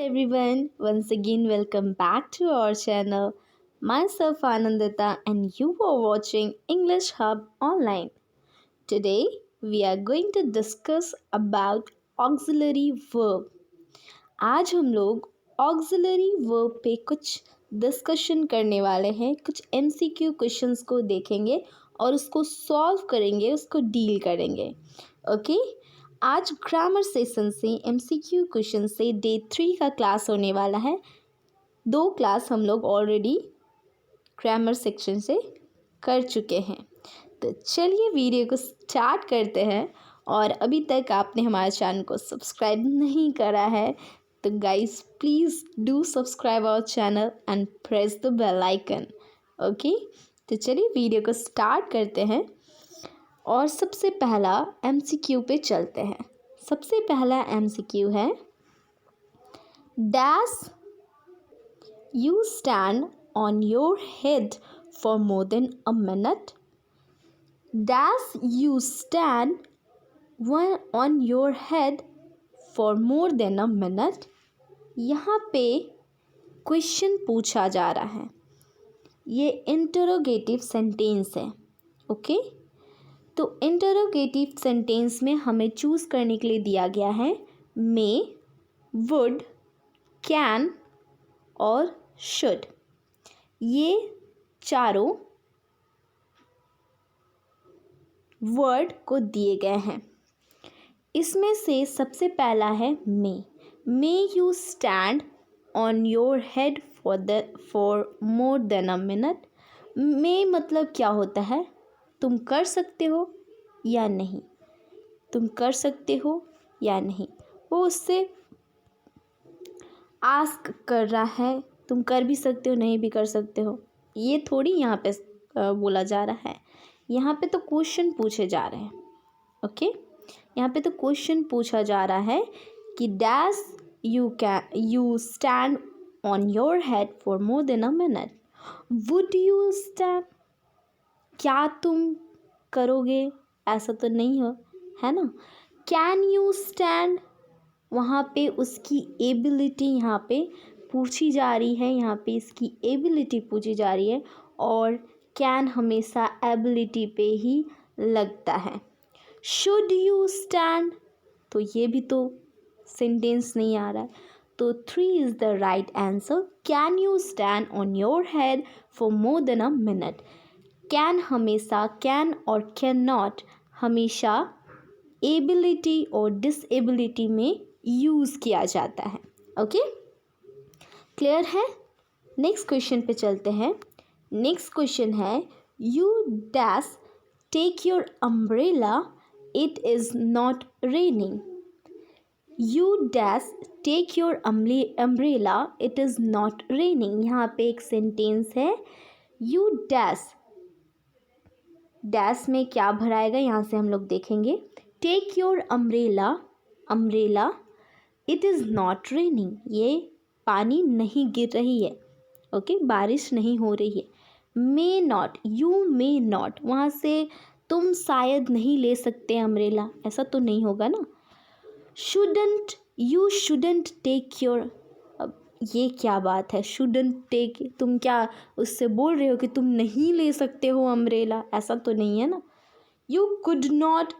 everyone, once again welcome back to our channel. Myself Anandita and you are watching English Hub Online. Today we are going to discuss about auxiliary verb. आज हम लोग auxiliary verb पे कुछ discussion करने वाले हैं, कुछ MCQ questions को देखेंगे और उसको सॉल्व करेंगे, उसको डील करेंगे. ओके आज ग्रामर सेशन से MCQ क्वेश्चन से डे 3 का क्लास होने वाला है. 2 क्लास हम लोग ऑलरेडी ग्रामर सेक्शन से कर चुके हैं. तो चलिए वीडियो को स्टार्ट करते हैं. और अभी तक आपने हमारे चैनल को सब्सक्राइब नहीं करा है तो guys please do subscribe our channel and press the bell icon. Okay तो चलिए वीडियो को स्टार्ट करते हैं और सबसे पहला MCQ पे चलते हैं. सबसे पहला MCQ है dash you stand on your head for more than a minute. Dash you stand on your head for more than a minute. यहाँ पे क्वेश्चन पूछा जा रहा है. ये इंटरोगेटिव सेंटेंस है. ओके तो इंटरोगेटिव सेंटेंस में हमें चूज़ करने के लिए दिया गया है मे, वुड, कैन और शुड. ये चारों वर्ड को दिए गए हैं. इसमें से सबसे पहला है may you stand on your head for more than a minute. May मतलब क्या होता है? तुम कर सकते हो या नहीं, तुम कर सकते हो या नहीं. वो उससे आस्क कर रहा है, तुम कर भी सकते हो नहीं भी कर सकते हो. ये थोड़ी यहाँ पे बोला जा रहा है. यहाँ पे तो क्वेश्चन पूछे जा रहे हैं. ओके यहाँ पे तो क्वेश्चन पूछा जा रहा है कि dash you stand on your head for more than a minute. Would you stand, क्या तुम करोगे? ऐसा तो नहीं हो, है ना. कैन यू स्टैंड, वहाँ पे उसकी एबिलिटी यहाँ पे पूछी जा रही है. यहाँ पे इसकी एबिलिटी पूछी जा रही है और कैन हमेशा एबिलिटी पे ही लगता है. शुड यू स्टैंड, तो ये भी तो सेंटेंस नहीं आ रहा है. तो 3 is the right answer. Can you stand on your head for more than a minute. Can हमेशा, कैन और कैन नॉट हमेशा एबिलिटी और डिसेबिलिटी में यूज़ किया जाता है. ओके क्लियर है. नेक्स्ट क्वेश्चन पे चलते हैं. नेक्स्ट क्वेश्चन है you dash take your umbrella it is not raining. You dash take your umbrella it is not raining. यहाँ पे एक सेंटेंस है. यू डैश, डैश में क्या भराएगा यहाँ से हम लोग देखेंगे. Take your umbrella, umbrella it is not raining, ये पानी नहीं गिर रही है. ओके बारिश नहीं हो रही है. May not, you may not, वहाँ से तुम शायद नहीं ले सकते अम्ब्रेला, ऐसा तो नहीं होगा ना. Shouldn't, you shouldn't take your, अब ये क्या बात है? शुडंट टेक, तुम क्या उससे बोल रहे हो कि तुम नहीं ले सकते हो अम्ब्रेला? ऐसा तो नहीं है ना. यू कुड नॉट,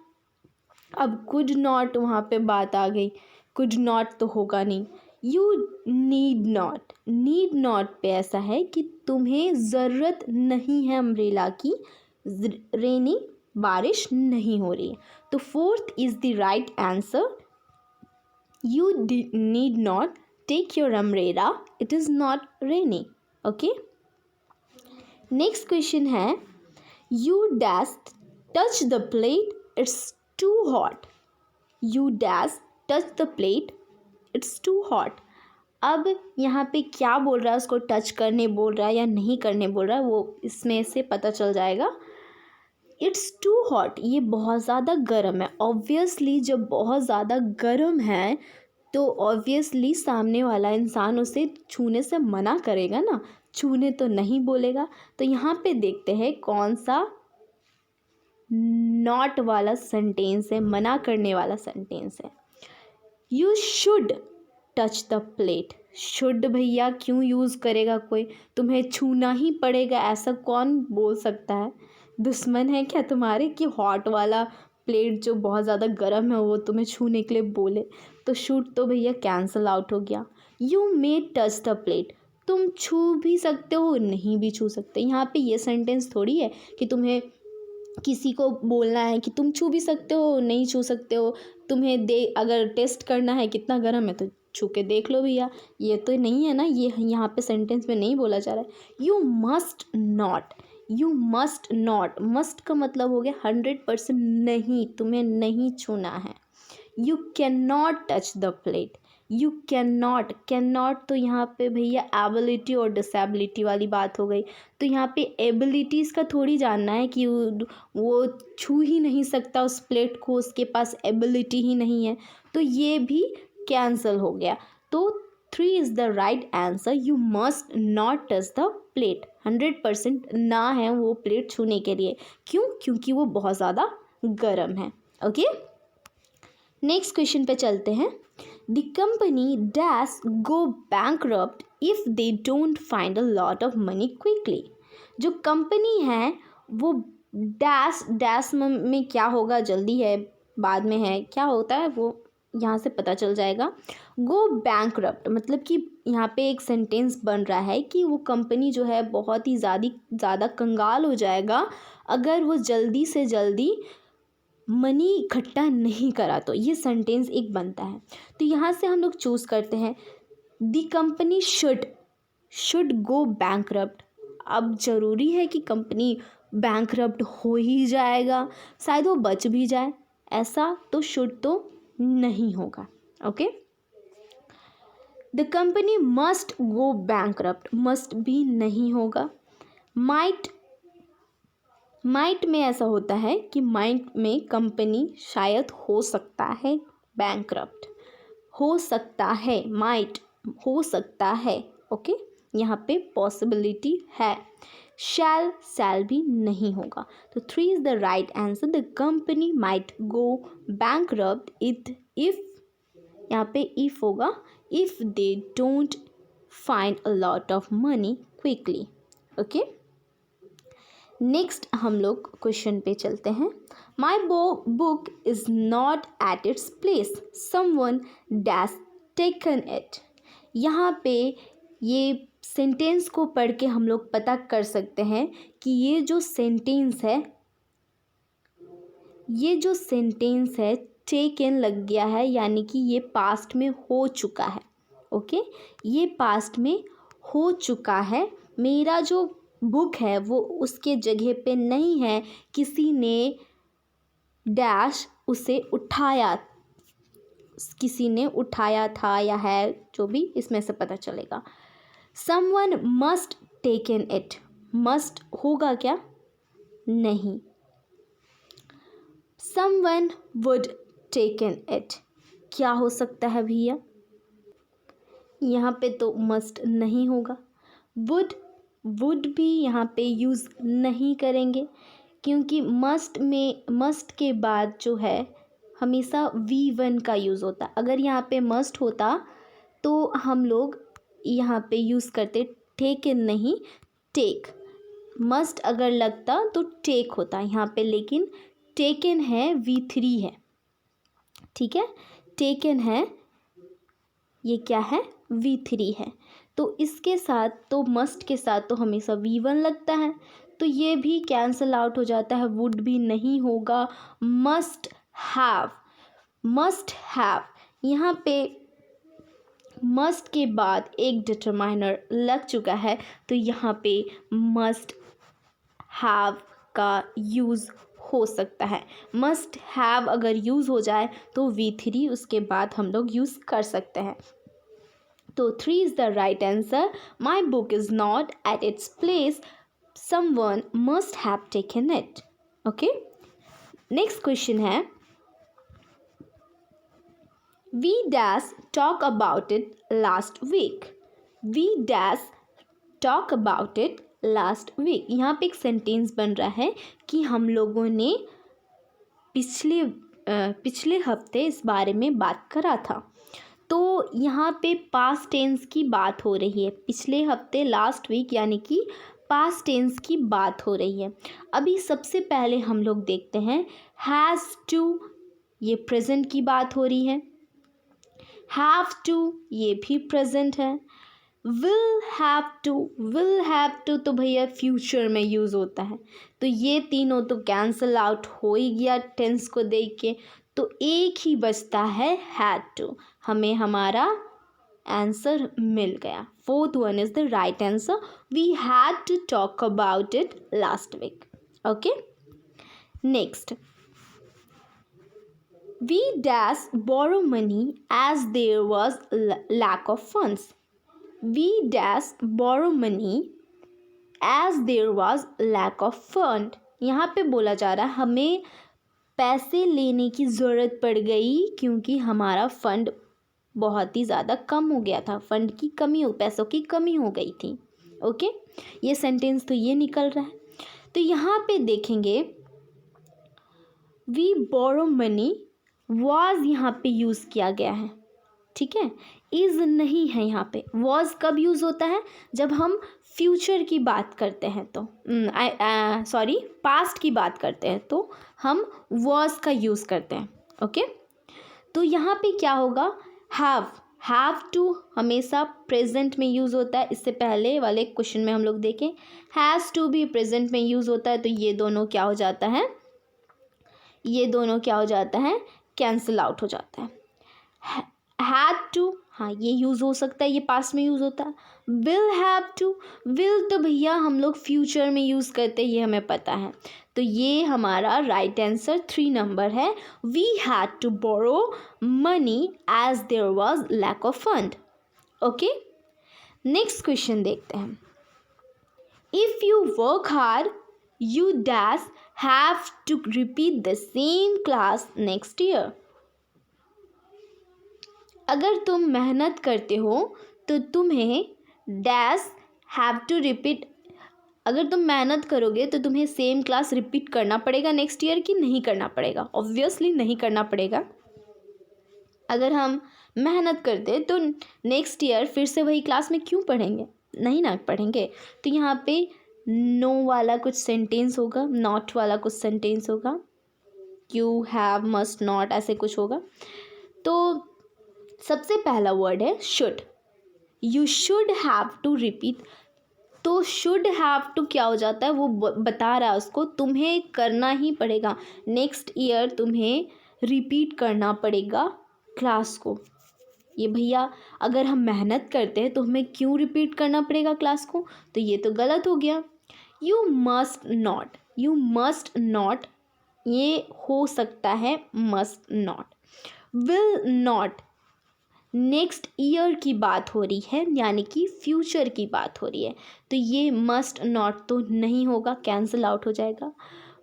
अब कुड नॉट वहाँ पे बात आ गई. कुड नॉट तो होगा नहीं. You need not, need not पे ऐसा है कि तुम्हें ज़रूरत नहीं है अम्ब्रेला की, रेनी बारिश नहीं हो रही है. तो 4th is the right answer. You need not take your umbrella it is not raining. Okay next question है you dash touch the plate it's too hot. You dash touch the plate it's too hot. अब यहाँ पे क्या बोल रहा है? उसको touch करने बोल रहा है या नहीं करने बोल रहा है, वो इसमें से पता चल जाएगा. इट्स टू हॉट, ये बहुत ज़्यादा गर्म है. ऑब्वियसली जब बहुत ज़्यादा गर्म है तो ऑब्वियसली सामने वाला इंसान उसे छूने से मना करेगा ना, छूने तो नहीं बोलेगा. तो यहाँ पे देखते हैं कौन सा नॉट वाला सेंटेंस है, मना करने वाला सेंटेंस है. You should touch the plate. Should भैया क्यों यूज़ करेगा कोई, तुम्हें छूना ही पड़ेगा, ऐसा कौन बोल सकता है? दुश्मन है क्या तुम्हारे कि हॉट वाला प्लेट जो बहुत ज़्यादा गर्म है वो तुम्हें छूने के लिए बोले? तो शुड तो भैया कैंसल आउट हो गया। You may touch the plate, तुम छू भी सकते हो नहीं भी छू सकते। यहाँ पे ये सेंटेंस थोड़ी है कि तुम्हें किसी को बोलना है कि तुम छू भी सकते हो नहीं छू सकते हो, तुम्हें दे अगर टेस्ट करना है कितना गर्म है तो छू के देख लो भैया, ये तो नहीं है ना, ये यहाँ पे सेंटेंस में नहीं बोला जा रहा है। You must not, you must not, must का मतलब हो गया 100% नहीं, तुम्हें नहीं छूना है। You can not touch the plate, you can not तो यहाँ पे भैया एबिलिटी और डिसेबिलिटी वाली बात हो गई। तो यहाँ पे एबिलिटीज़ का थोड़ी जानना है कि वो छू ही नहीं सकता उस प्लेट को, उसके पास एबिलिटी ही नहीं है, तो ये भी कैंसल हो गया। तो 3 is the right answer. You must not touch the plate, 100% ना है वो प्लेट छूने के लिए। क्यों? क्योंकि वो बहुत ज़्यादा गर्म है। ओके, नेक्स्ट क्वेश्चन पे चलते हैं। The company dash go bankrupt if they don't find a lot of money quickly. जो कंपनी है वो डैश में क्या होगा, जल्दी है बाद में है, क्या होता है वो यहाँ से पता चल जाएगा। गो बैंकरप्ट मतलब कि यहाँ पे एक सेंटेंस बन रहा है कि वो कंपनी जो है बहुत ही ज़्यादा कंगाल हो जाएगा अगर वो जल्दी से जल्दी मनी इकट्ठा नहीं करा, तो ये सेंटेंस एक बनता है। तो यहाँ से हम लोग चूज़ करते हैं the company should go bankrupt. अब ज़रूरी है कि कंपनी बैंकरप्ट हो ही जाएगा, शायद वो बच भी जाए, ऐसा तो शुड तो नहीं होगा। Okay, the company must go bankrupt, must भी नहीं होगा। माइट में ऐसा होता है कि माइट में कंपनी शायद हो सकता है बैंकरप्ट, हो सकता है, माइट हो सकता है। ओके, यहाँ पे पॉसिबिलिटी है। शैल भी नहीं होगा। तो 3 is the right answer. The company might go bankrupt if, यहाँ पे इफ होगा, if they don't find a lot of money quickly. Okay, next हम लोग क्वेश्चन पे चलते हैं। माई book is not at its place, someone dash taken it. यहाँ पे ये सेंटेंस को पढ़ के हम लोग पता कर सकते हैं कि ये जो सेंटेंस है टेकन लग गया है, यानी कि ये पास्ट में हो चुका है। ओके, ये पास्ट में हो चुका है। मेरा जो बुक है वो उसके जगह पे नहीं है, किसी ने डैश उसे उठाया, किसी ने उठाया था या है, जो भी इसमें से पता चलेगा। Someone must taken it, must होगा क्या? नहीं। समवन वुड टेकन इट, क्या हो सकता है भैया? यहाँ पे तो मस्ट नहीं होगा। वुड भी यहाँ पे यूज़ नहीं करेंगे, क्योंकि मस्ट के बाद जो है हमेशा V1 का यूज़ होता। अगर यहाँ पे मस्ट होता तो हम लोग यहाँ पे यूज़ करते टेकन नहीं टेक। मस्ट अगर लगता तो टेक होता यहाँ पे, लेकिन टेकन है V3 है। ठीक है, टेकन है, ये क्या है? V3 है। तो इसके साथ तो मस्ट के साथ तो हमेशा V1 लगता है, तो ये भी कैंसल आउट हो जाता है। वुड भी नहीं होगा। मस्ट हैव, यहाँ पे मस्ट के बाद एक डिटरमाइनर लग चुका है, तो यहाँ पे मस्ट हैव का यूज़ हो सकता है। मस्ट हैव अगर यूज़ हो जाए तो V3 उसके बाद हम लोग यूज़ कर सकते हैं। तो 3 is the right answer. My book is not at its place, someone must have taken it. Okay, next question है, we dash talk about it last week. We dash talk about it last week, यहाँ पे एक sentence बन रहा है कि हम लोगों ने पिछले हफ्ते इस बारे में बात करा था। तो यहाँ पे पास्ट टेंस की बात हो रही है, पिछले हफ्ते लास्ट वीक यानी कि पास्ट टेंस की बात हो रही है। अभी सबसे पहले हम लोग देखते हैं हैज़ टू, ये प्रेजेंट की बात हो रही है। हैव टू ये भी प्रेजेंट है। विल हैव टू तो भैया फ्यूचर में यूज़ होता है, तो ये तीनों तो कैंसल आउट हो ही गया टेंस को देख के। तो एक ही बचता है हैड टू, हमें हमारा आंसर मिल गया। Fourth one is the right answer, we had to talk about it last week. Okay, next, we dash borrow money as there was lack of funds. We dash borrow money as there was lack of fund. यहाँ पे बोला जा रहा है हमें पैसे लेने की ज़रूरत पड़ गई क्योंकि हमारा फंड बहुत ही ज़्यादा कम हो गया था, फंड की कमी हो, पैसों की कमी हो गई थी। ओके, ये सेंटेंस तो ये निकल रहा है। तो यहाँ पे देखेंगे वी बोरो मनी वॉज यहाँ पे यूज़ किया गया है, ठीक है, इज़ नहीं है यहाँ पे। वॉज कब यूज़ होता है? जब हम फ्यूचर की बात करते हैं तो सॉरी पास्ट की बात करते हैं तो हम वॉज का यूज़ करते हैं। ओके, तो यहाँ पे क्या होगा, हैव टू हमेशा प्रेजेंट में यूज़ होता है। इससे पहले वाले क्वेश्चन में हम लोग देखें हैज़ टू भी प्रेजेंट में यूज़ होता है, तो ये दोनों क्या हो जाता है, ये दोनों क्या हो जाता है, कैंसिल आउट हो जाता है। हैड टू, हाँ ये यूज़ हो सकता है, ये पास्ट में यूज़ होता है। विल हैव टू, विल तो भैया हम लोग फ्यूचर में यूज़ करते हैं, ये हमें पता है। तो ये हमारा राइट आंसर 3 नंबर है, we had to borrow money as there was lack of fund. Okay, next question देखते हैं। If you work hard you dash have to repeat the same class next year. अगर तुम मेहनत करते हो तो तुम्हें डैश हैव टू रिपीट, अगर तुम मेहनत करोगे तो तुम्हें सेम क्लास रिपीट करना पड़ेगा नेक्स्ट ईयर कि नहीं करना पड़ेगा? ऑब्वियसली नहीं करना पड़ेगा। अगर हम मेहनत करते तो नेक्स्ट ईयर फिर से वही क्लास में क्यों पढ़ेंगे? नहीं ना पढ़ेंगे। तो यहाँ पे नो वाला कुछ सेंटेंस होगा, नॉट वाला कुछ सेंटेंस होगा, यू हैव मस्ट नॉट ऐसे कुछ होगा। तो सबसे पहला वर्ड है should, you should have to repeat. तो शुड हैव टू क्या हो जाता है, वो बता रहा है उसको तुम्हें करना ही पड़ेगा, नेक्स्ट ईयर तुम्हें रिपीट करना पड़ेगा क्लास को। ये भैया अगर हम मेहनत करते हैं तो हमें क्यों रिपीट करना पड़ेगा क्लास को? तो ये तो गलत हो गया। You must not, you must not ये हो सकता है must not. Will not next year की बात हो रही है यानी कि फ्यूचर की बात हो रही है, तो ये मस्ट नॉट तो नहीं होगा, कैंसिल आउट हो जाएगा।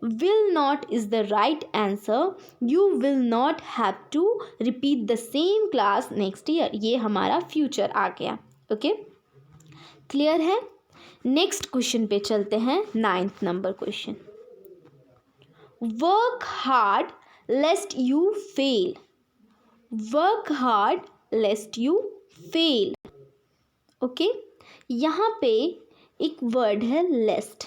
Will not is the right answer, you will not have to repeat the same class next year, ये हमारा फ्यूचर आ गया। ओके, क्लियर है? नेक्स्ट क्वेश्चन पे चलते हैं, 9th number question. Work hard lest you fail, work hard lest you fail. Okay, यहाँ पे एक वर्ड है लेस्ट,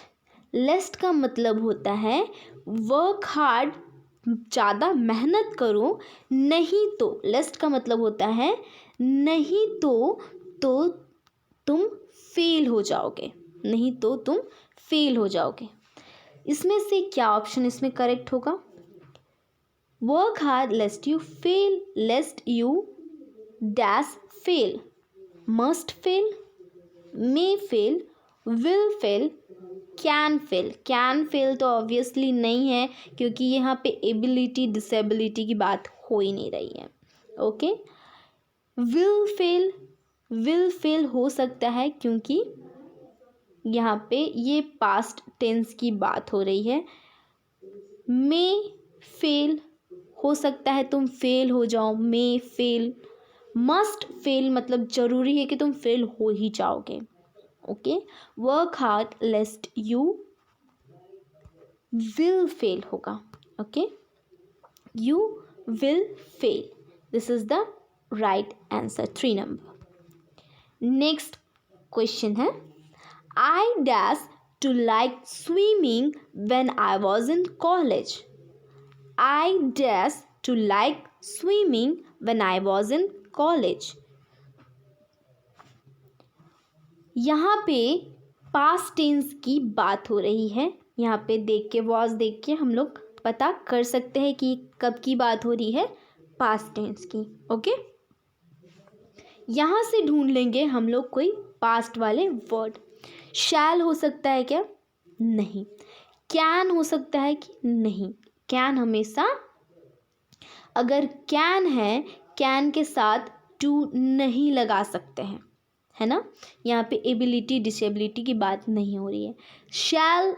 लेस्ट का मतलब होता है वर्क हार्ड, ज़्यादा मेहनत करो, नहीं तो, लेस्ट का मतलब होता है नहीं तो तुम फेल हो जाओगे, नहीं तो तुम फेल हो जाओगे। इसमें से क्या ऑप्शन इसमें करेक्ट होगा? Work hard lest you fail, लेस्ट you dash fail, must fail, may fail, will fail, can fail. Can fail तो ऑब्वियसली नहीं है क्योंकि यहाँ पे एबिलिटी डिसेबिलिटी की बात हो ही नहीं रही है। ओके, विल फेल हो सकता है क्योंकि यहाँ पे ये पास्ट टेंस की बात हो रही है। मे फेल हो सकता है तुम फेल हो जाओ, मे फेल। मस्ट फेल मतलब ज़रूरी है कि तुम फेल हो ही जाओगे। Okay, work hard lest you will fail होगा। Okay, you will fail, this is the right answer 3 number. Next question है, I dash to like swimming when I was in college. I dash to like swimming when I was in college. यहाँ पे past tense की बात हो रही है। यहाँ पे देख के वॉज देख के हम लोग पता कर सकते हैं कि कब की बात हो रही है, पास्ट टेंस की। ओके, यहाँ से ढूंढ लेंगे हम लोग कोई पास्ट वाले वर्ड। शैल हो सकता है क्या? नहीं। कैन हो सकता है कि? नहीं। कैन हमेशा, अगर कैन है, कैन के साथ टू नहीं लगा सकते हैं, है ना। यहाँ पे एबिलिटी डिसेबिलिटी की बात नहीं हो रही है। शैल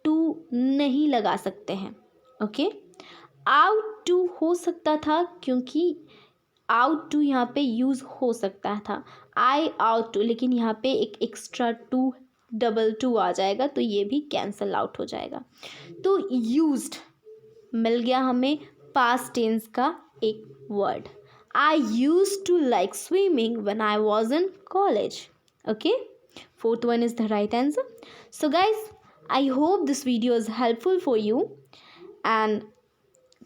टू नहीं लगा सकते हैं। ओके, आउट टू हो सकता था, क्योंकि आउट टू यहाँ पे यूज़ हो सकता था, आई आउट टू, लेकिन यहाँ पे एक एक्स्ट्रा टू, डबल टू आ जाएगा तो ये भी कैंसल आउट हो जाएगा। तो यूज्ड मिल गया हमें पास्ट टेंस का एक word. I used to like swimming when I was in college. Okay, fourth one is the right answer. So guys, I hope this video is helpful for you and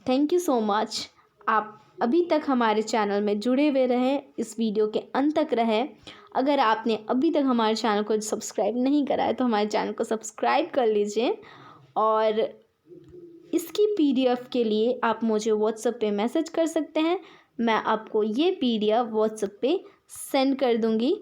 thank you so much. आप अभी तक हमारे channel में जुड़े हुए रहे, इस video के अंत तक रहे। अगर आपने अभी तक हमारे चैनल को सब्सक्राइब नहीं करा है तो हमारे चैनल को सब्सक्राइब कर लीजिए, और इसकी PDF के लिए आप मुझे व्हाट्सएप पे मैसेज कर सकते हैं। मैं आपको ये PDF व्हाट्सएप पे सेंड कर दूंगी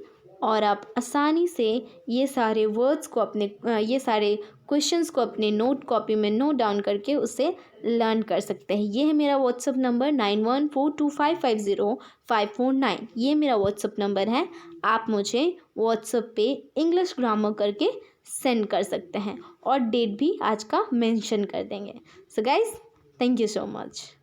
और आप आसानी से ये सारे वर्ड्स को अपने ये सारे क्वेश्चंस को अपने नोट कॉपी में नोट डाउन करके उसे लर्न कर सकते हैं। ये है मेरा व्हाट्सएप नंबर 9142550549। ये मेरा व्हाट्सएप नंबर है। आप मुझे व्हाट्सएप पे इंग्लिश ग्रामर करके सेंड कर सकते हैं और डेट भी आज का मेंशन कर देंगे। So guys, thank you so much.